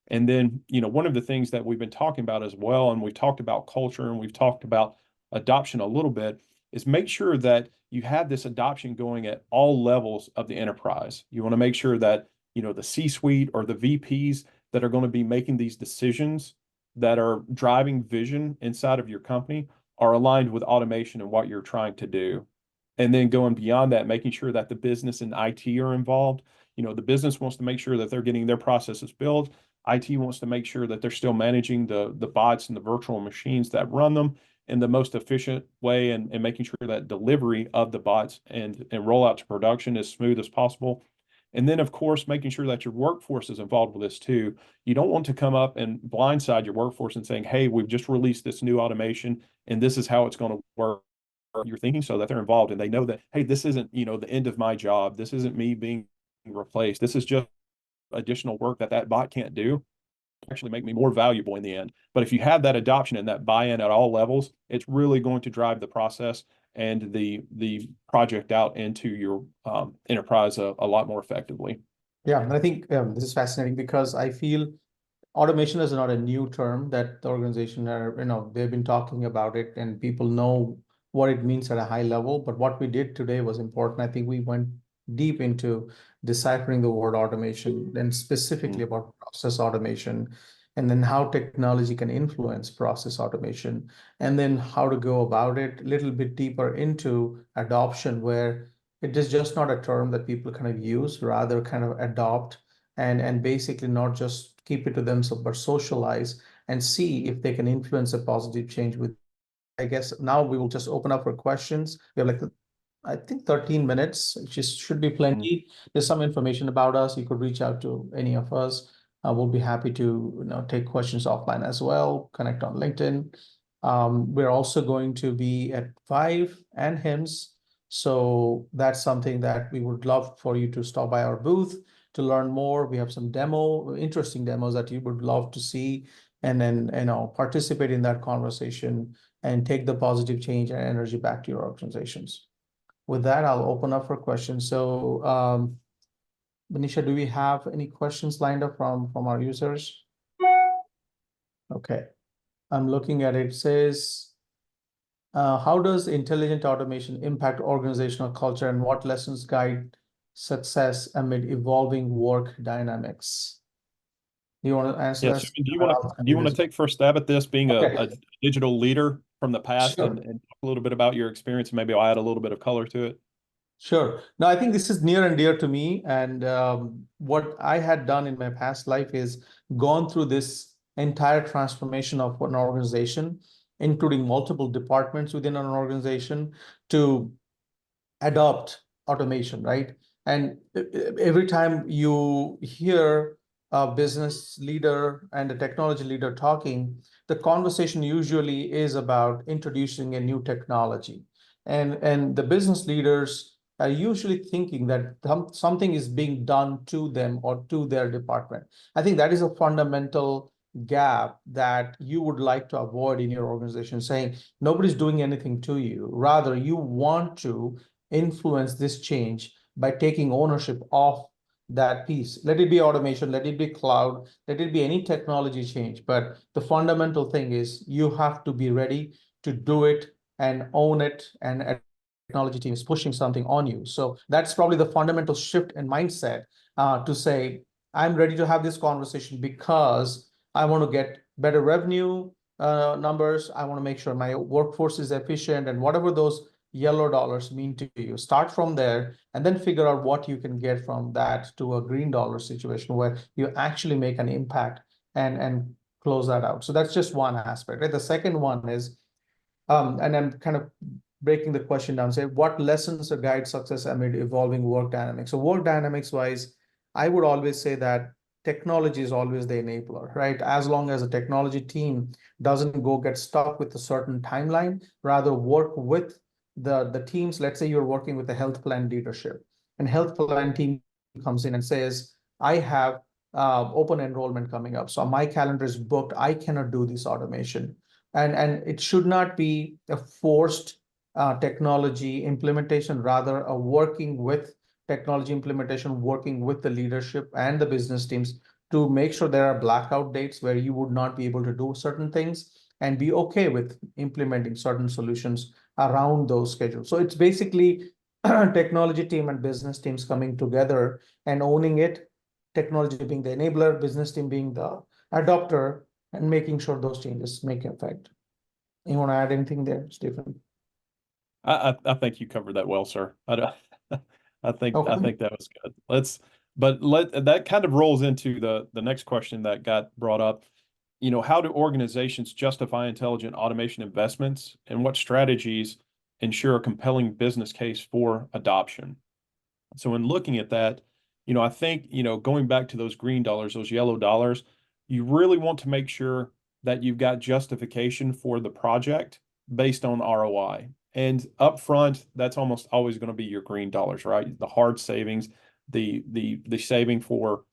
And then, one of the things that we've been talking about as well, and we've talked about culture and we've talked about adoption a little bit, is make sure that you have this adoption going at all levels of the enterprise. You want to make sure that, the C-suite or the VPs that are going to be making these decisions that are driving vision inside of your company are aligned with automation and what you're trying to do. And then going beyond that, making sure that the business and IT are involved. The business wants to make sure that they're getting their processes built. IT wants to make sure that they're still managing the bots and the virtual machines that run them in the most efficient way and making sure that delivery of the bots and rollout to production is smooth as possible. And then, of course, making sure that your workforce is involved with this too. You don't want to come up and blindside your workforce and saying, hey, we've just released this new automation and this is how it's going to work. You're thinking so that they're involved and they know that, hey, this isn't, the end of my job. This isn't me being replaced. This is just additional work that bot can't do. Actually make me more valuable in the end. But if you have that adoption and that buy-in at all levels, it's really going to drive the process and the project out into your enterprise a lot more effectively. Yeah, and I think this is fascinating because I feel automation is not a new term that the organization are, they've been talking about it and people know what it means at a high level. But what we did today was important. I think we went deep into deciphering the word automation and specifically about process automation, and then how technology can influence process automation, and then how to go about it a little bit deeper into adoption, where it is just not a term that people kind of use, rather kind of adopt and basically not just keep it to themselves, but socialize and see if they can influence a positive change with. I guess now we will just open up for questions. We have like, I think 13 minutes, which should be plenty. There's some information about us. You could reach out to any of us. We'll be happy to take questions offline as well, connect on LinkedIn. We're also going to be at Vive and HIMSS. So that's something that we would love for you to stop by our booth to learn more. We have some interesting demos that you would love to see, and then participate in that conversation and take the positive change and energy back to your organizations. With that, I'll open up for questions. So Manisha, do we have any questions lined up from our users? Okay, I'm looking at it. It says, how does intelligent automation impact organizational culture, and what lessons guide success amid evolving work dynamics? Do you want to answer Yes. that? Do you want to take first stab at this, being Okay. a digital leader from the past, Sure. and talk a little bit about your experience, and maybe I'll add a little bit of color to it? Sure. No, I think this is near and dear to me. And what I had done in my past life is gone through this entire transformation of an organization, including multiple departments within an organization, to adopt automation, right? And every time you hear a business leader and a technology leader talking, the conversation usually is about introducing a new technology. And the business leaders are usually thinking that something is being done to them or to their department. I think that is a fundamental gap that you would like to avoid in your organization, saying nobody's doing anything to you. Rather, you want to influence this change by taking ownership of that piece. Let it be automation, let it be cloud, let it be any technology change. But the fundamental thing is you have to be ready to do it and own it, and a technology team is pushing something on you. So that's probably the fundamental shift in mindset, to say, I'm ready to have this conversation because I want to get better revenue numbers. I want to make sure my workforce is efficient, and whatever those yellow dollars mean to you. Start from there and then figure out what you can get from that to a green dollar situation where you actually make an impact and close that out. So that's just one aspect, right? The second one is, and I'm kind of breaking the question down, say, what lessons guide success amid evolving work dynamics? So work dynamics wise, I would always say that technology is always the enabler, right? As long as a technology team doesn't go get stuck with a certain timeline, rather work with the teams. Let's say you're working with a health plan leadership, and health plan team comes in and says, I have open enrollment coming up, so my calendar is booked, I cannot do this automation. And it should not be a forced technology implementation, rather a working with technology implementation, working with the leadership and the business teams to make sure there are blackout dates where you would not be able to do certain things, and be okay with implementing certain solutions around those schedules. So it's basically technology team and business teams coming together and owning it, technology being the enabler, business team being the adopter, and making sure those changes make effect. You want to add anything there, Stephen? I think you covered that well, sir. I think Okay. that was good. That kind of rolls into the next question that got brought up. How do organizations justify intelligent automation investments, and what strategies ensure a compelling business case for adoption? So in looking at that, I think, going back to those green dollars, those yellow dollars, you really want to make sure that you've got justification for the project based on ROI. And upfront, that's almost always going to be your green dollars, right? The hard savings, the saving for,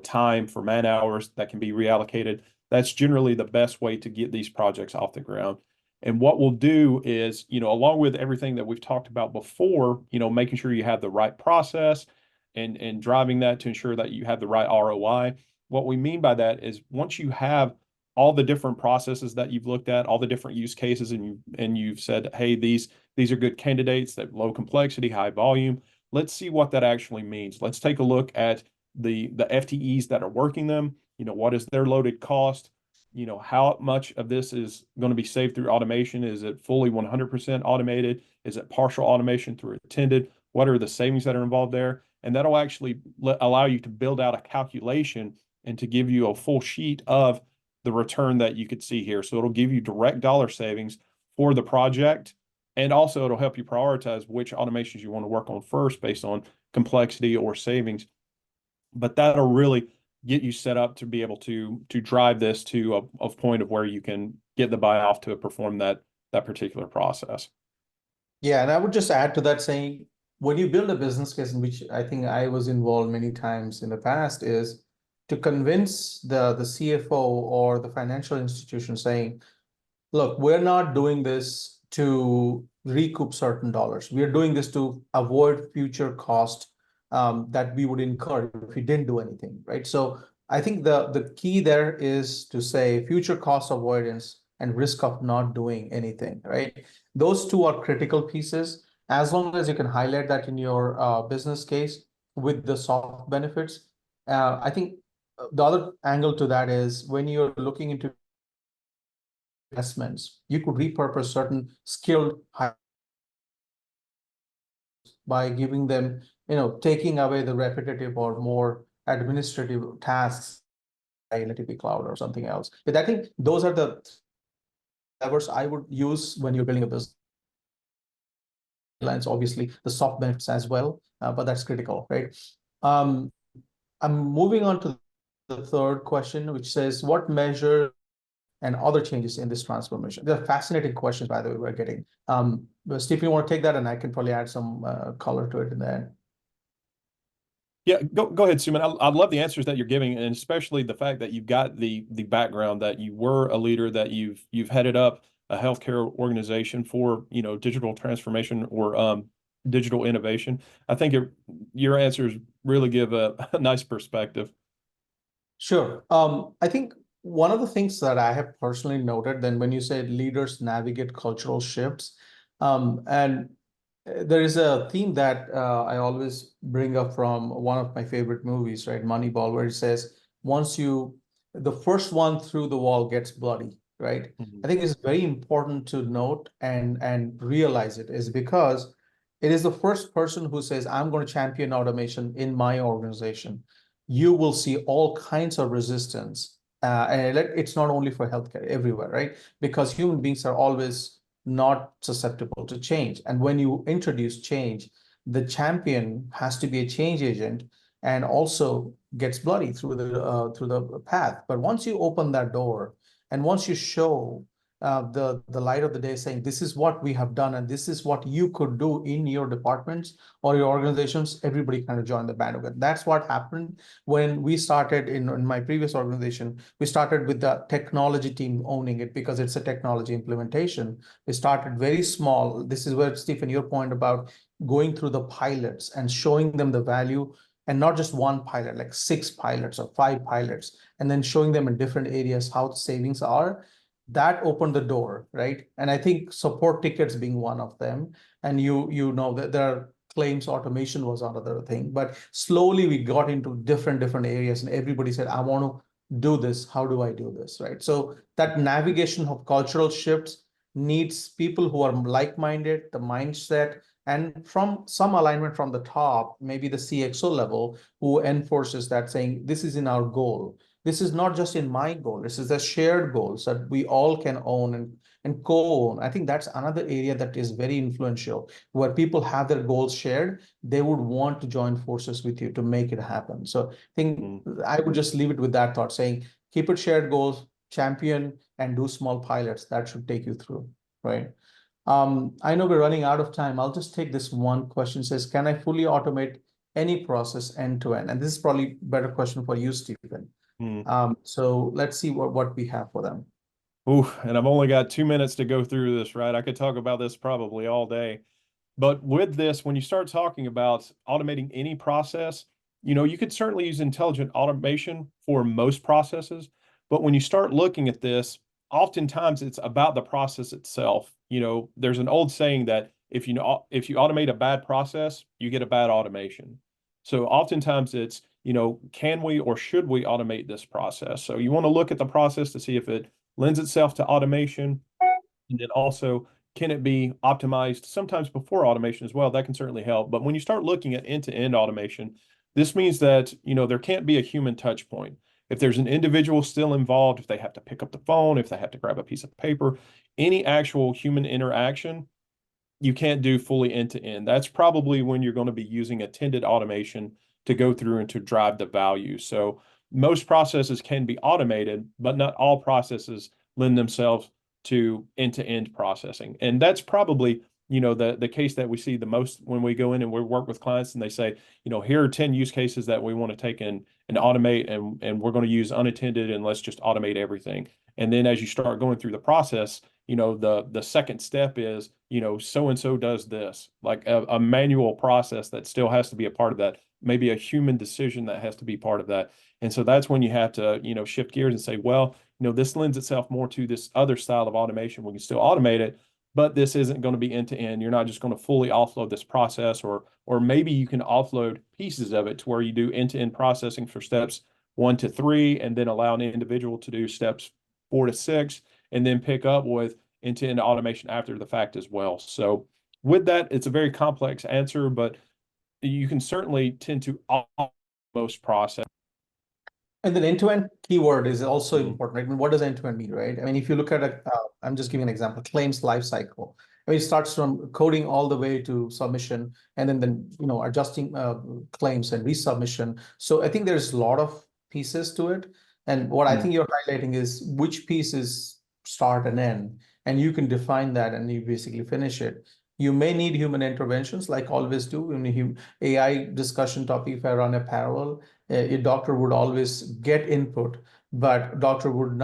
time, for man hours that can be reallocated. That's generally the best way to get these projects off the ground. And what we'll do is, along with everything that we've talked about before, making sure you have the right process and driving that to ensure that you have the right ROI. What we mean by that is, once you have all the different processes that you've looked at, all the different use cases, and you've said, hey, these are good candidates, that low complexity, high volume. Let's see what that actually means. Let's take a look at the FTEs that are working them. What is their loaded cost? How much of this is going to be saved through automation? Is it fully 100% automated? Is it partial automation through attended? What are the savings that are involved there? And that'll actually allow you to build out a calculation and to give you a full sheet of the return that you could see here. So it'll give you direct dollar savings for the project. And also it'll help you prioritize which automations you want to work on first based on complexity or savings. But that'll really get you set up to be able to drive this to a point of where you can get the buy off to perform that particular process. Yeah, and I would just add to that saying, when you build a business case, in which I think I was involved many times in the past, is to convince the CFO or the financial institution saying, look, we're not doing this to recoup certain dollars. We're doing this to avoid future cost that we would incur if we didn't do anything, right? So I think the key there is to say future cost avoidance and risk of not doing anything, right? Those two are critical pieces. As long as you can highlight that in your business case with the soft benefits, I think the other angle to that is when you're looking into investments, you could repurpose certain skilled by giving them, taking away the repetitive or more administrative tasks in a TP cloud or something else. But I think those are the levers I would use when you're building a business. Lines, obviously, the soft benefits as well, but that's critical, right? I'm moving on to the third question, which says, what measure and other changes in this transformation? They're fascinating questions, by the way, we're getting. Steve, you want to take that, and I can probably add some color to it in the end. Yeah, go ahead, Suman. I love the answers that you're giving, and especially the fact that you've got the background that you were a leader, that you've headed up a healthcare organization for digital transformation or digital innovation. I think your answers really give a nice perspective. Sure. I think one of the things that I have personally noted, then when you say leaders navigate cultural shifts, and there is a theme that I always bring up from one of my favorite movies, right? Moneyball, where it says, the first one through the wall gets bloody, right? Mhm. I think it's very important to note and realize it is because it is the first person who says, I'm going to champion automation in my organization. You will see all kinds of resistance. And it's not only for healthcare, everywhere, right? Because human beings are always not susceptible to change. And when you introduce change, the champion has to be a change agent and also gets bloody through the path. But once you open that door and once you show the light of the day saying, this is what we have done and this is what you could do in your departments or your organizations, everybody kind of joined the bandwagon. That's what happened when we started in my previous organization. We started with the technology team owning it because it's a technology implementation. We started very small. This is where, Stephen, your point about going through the pilots and showing them the value, and not just one pilot, like 6 pilots or 5 pilots, and then showing them in different areas how the savings are. That opened the door, right? And I think support tickets being one of them. And you know that there are claims automation was another thing. But slowly we got into different areas, and everybody said, I want to do this. How do I do this, right? So that navigation of cultural shifts needs people who are like-minded, the mindset, and from some alignment from the top, maybe the CXO level, who enforces that, saying, this is in our goal. This is not just in my goal. This is a shared goal so that we all can own and co-own. I think that's another area that is very influential, where people have their goals shared. They would want to join forces with you to make it happen. So I think I would just leave it with that thought, saying, keep it shared goals, champion, and do small pilots. That should take you through, right? I know we're running out of time. I'll just take this one question. It says, can I fully automate any process end to end? And this is probably a better question for you, Stephen. So let's see what we have for them. Ooh, and I've only got 2 minutes to go through this, right? I could talk about this probably all day. But with this, when you start talking about automating any process, you could certainly use intelligent automation for most processes. But when you start looking at this, oftentimes it's about the process itself. There's an old saying that if you automate a bad process, you get a bad automation. So oftentimes it's, can we or should we automate this process? So you want to look at the process to see if it lends itself to automation, and then also, can it be optimized sometimes before automation as well? That can certainly help. But when you start looking at end-to-end automation, this means that, there can't be a human touch point. If there's an individual still involved, if they have to pick up the phone, if they have to grab a piece of paper, any actual human interaction, you can't do fully end-to-end. That's probably when you're going to be using attended automation to go through and to drive the value. So most processes can be automated, but not all processes lend themselves to end-to-end processing. And that's probably, the case that we see the most when we go in and we work with clients and they say, here are 10 use cases that we want to take in and automate, and we're going to use unattended, and let's just automate everything. And then as you start going through the process, the second step is, so-and-so does this, like a manual process that still has to be a part of that, maybe a human decision that has to be part of that. And so that's when you have to, shift gears and say, well, this lends itself more to this other style of automation. We can still automate it, but this isn't going to be end to end. You're not just going to fully offload this process, or maybe you can offload pieces of it to where you do end-to-end processing for steps 1 to 3, and then allow an individual to do steps 4 to 6, and then pick up with end-to-end automation after the fact as well. So with that, it's a very complex answer, but you can certainly tend to most process. And then end-to-end keyword is also important, right? I mean, what does end-to-end mean, right? I mean, if you look at I'm just giving an example, claims lifecycle. I mean, it starts from coding all the way to submission, and then adjusting claims and resubmission. So I think there's a lot of pieces to it. And what I think you're highlighting is which pieces start and end, and you can define that and you basically finish it. You may need human interventions, like always do. In a AI discussion topic, if I run a parallel, a doctor would always get input, but doctor would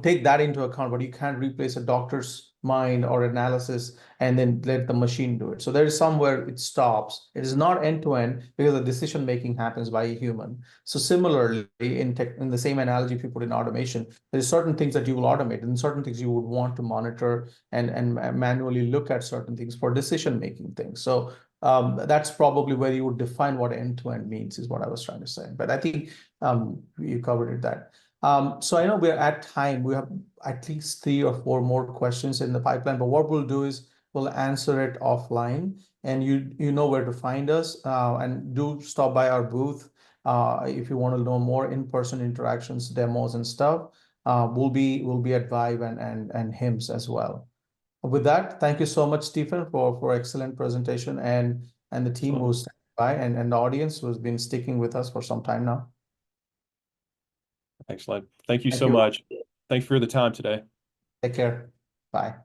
take that into account, but you can't replace a doctor's mind or analysis and then let the machine do it. So there is somewhere it stops. It is not end to end because the decision making happens by a human. So similarly, in the same analogy, if you put in automation, there's certain things that you will automate and certain things you would want to monitor and manually look at certain things for decision making things. So that's probably where you would define what end-to-end means, is what I was trying to say. But I think you covered it that. So I know we're at time. We have at least 3 or 4 more questions in the pipeline, but what we'll do is we'll answer it offline, and you know where to find us, and do stop by our booth if you want to know more in-person interactions, demos and stuff. We'll be at Vive and HIMSS as well. With that, thank you so much, Stephen, for excellent presentation, and the team who's standing by, and the audience who's been sticking with us for some time now. Excellent. Thank you so much. Thanks for the time today. Take care. Bye.